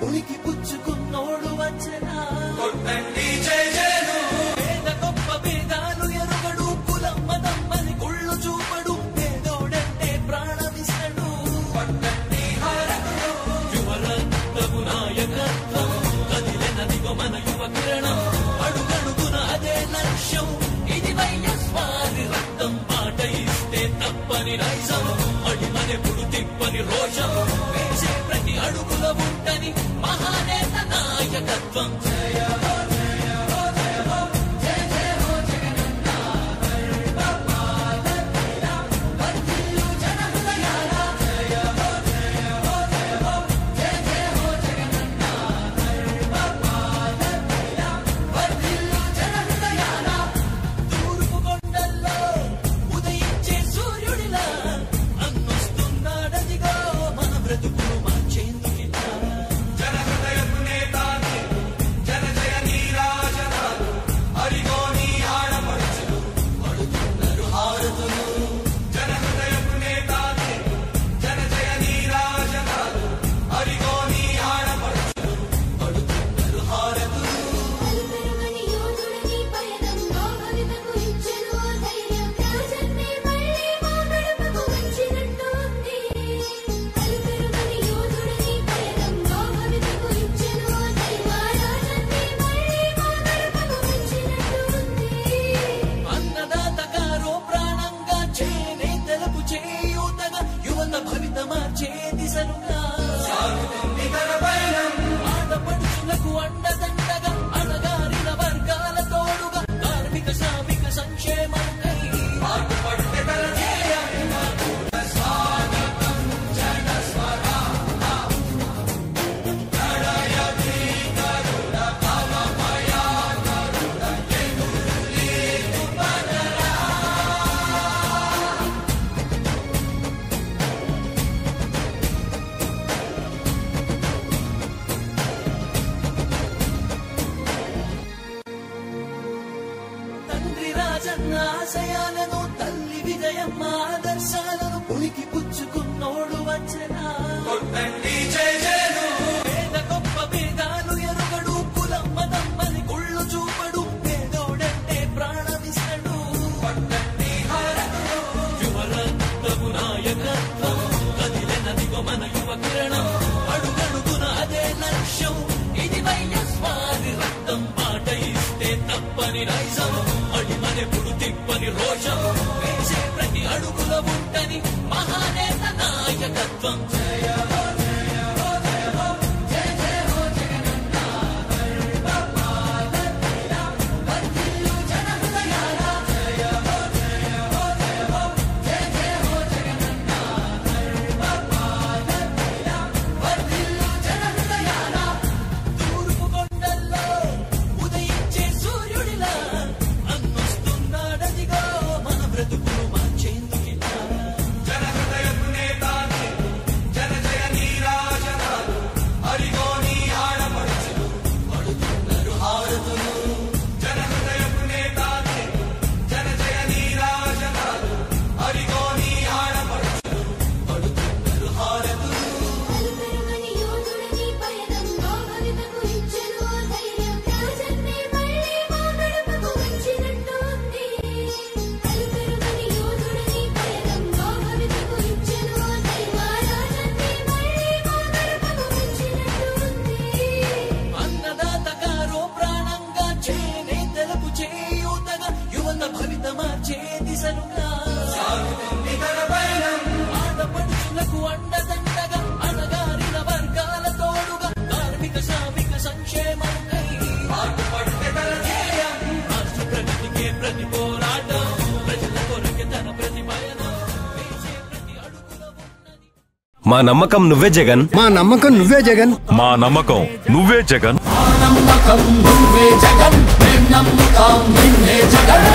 ఉనికి పుచ్చుకున్నోడు వచ్చనా కొట్టండి జై జయను పేద గొప్ప భేదాలు ఎరుగడు కులం మతం అని కుళ్ళు చూపడు పేదోడంటే ప్రాణమిస్తడు కొట్టండి హారతులు యువరత్నము నాయకత్వం కదిలెనదిగో మన యువ కిరణం అడుగడుగున అదే లక్ష్యం ఇది వైఎస్ఆర్ రక్తం పాట ఇస్తే తప్పని నైజం అడిమనెప్పుడు తిప్పని రోషం వేసే ప్రతి అడుగుల ఉంటని మహానేత నాయకత్వం జయ హో జయ హో జయ హో జయ జయ హో జగనన్న వర్ధిల్లు జన హృదయాల జయ హో జయ హో జయ హో జయ జయ హో జగనన్న వర్ధిల్లు జన హృదయాల తూర్పు కొండల్లో ఉదయించే సూర్యుడిలా అన్నొస్తున్నాడదిగో మన బ్రతుకును మార్చేందుకిలా జన హృదయపు నేతాని జన జయ నీరాజనాలు అడిగో నీ ఆడపడుచులు పడుతున్నారు హారతులు జన హృదయపు నేతాని జన జయ నీరాజనాలు అడిగో నీ ఆడపడుచులు పడుతున్నారు హారతులు అలుపెరుగని యోధుడిని పయనంలో భవితకు ఇచ్చెను ధైర్యం రాజన్నే మళ్ళీ మా గడపకు వచ్చినట్టు ఉంది అలుపెరుగని యోధుడిని పయనంలో భవితకు ఇచ్చెను ధైర్యం రాజన్నే మళ్ళీ మా గడపకు వచ్చినట్టు ఉంది అన్నదాత గారో ప్రాణంగా చేనేతలకు చేయూతగా యువత భవిత మార్చే దిశలుగా సాగుతుంది తన పయనం ఆడపడుచులకు అండదండగా అణగారిన వర్గాల తోడుగా కార్మిక శ్రామిక సంక్షేమంకై పాటుపడితే తన ధ్యేయం స్వాగతం జన స్వరా నడయతి కరుణ భవమయ కరుణ ఎదుర్లీకు పదరా తండ్రి రాజన్న ఆశయాలను తల్లి విజయమ్మ ఆదర్శాలను ఉనికి పుచ్చుకున్నోడు వచ్చనా కొట్టండి జై జయను పేద గొప్ప భేదాలు ఎరుగడు కులం మతం అని కుళ్ళు చూపడు పేదోడంటే ప్రాణమిస్తడు కొట్టండి హారతులు యువరత్నము నాయకత్వం కదిలెనదిగో మన యువ కిరణం అడుగడుగున అదే లక్ష్యం ఇది వైఎస్ఆర్ రక్తం పాట ఇస్తే తప్పని నైజం అడిమనెప్పుడు తిప్పని రోషం వేసే ప్రతి అడుగుల ఉంటని మహానేత నాయకత్వం జయ హో జయ హో జయ హో జయ జయ హో జగనన్న వర్ధిల్లు జన హృదయాల జయ హో జయ హో జయ హో జయ జయ హో జగనన్న వర్ధిల్లు జన హృదయాల తూర్పు కొండల్లో ఉదయించే సూర్యుడిలా అన్నొస్తున్నాడదిగో మన బ్రతుకును మార్చేందుకిలా జన హృదయపు నేతాని జన జయ నీరాజనాలు అడిగో నీ ఆడపడుచులు పడుతున్నారు హారతులు జన హృదయపు నేతాని జన జయ నీరాజనాలు అడిగో నీ ఆడపడుచులు పడుతున్నారు హారతులు అలుపెరుగని యోధుడిని పయనంలో భవితకు ఇచ్చెను ధైర్యం రాజన్నే మళ్ళీ మా గడపకు వచ్చినట్టు ఉంది అలుపెరుగని యోధుడిని పయనంలో భవితకు ఇచ్చెను ధైర్యం రాజన్నే మళ్ళీ మా గడపకు వచ్చినట్టు ఉంది అన్నదాత గారో ప్రాణంగా చేనేతలకు చేయూతగా యువత భవిత మార్చే దిశలుగా సాగుతుంది తన పయనం ఆడపడుచులకు అండదండగా అణగారిన వర్గాల తోడుగా కార్మిక శ్రామిక సంక్షేమంకై పాటుపడితే తన ధ్యేయం రాష్ట్ర ప్రగతికే ప్రతి పోరాటం ప్రజల కొరకే తన ప్రతి పయనం వేసే ప్రతి అడుగుల ఉన్నది మా నమ్మకం నువ్వే జగన్ మా నమ్మకం నువ్వే జగన్ మా నమ్మకం నువ్వే జగన్ నమ్మకం నువ్వే జగన్ నమ్ముతాం నిన్నే జగన్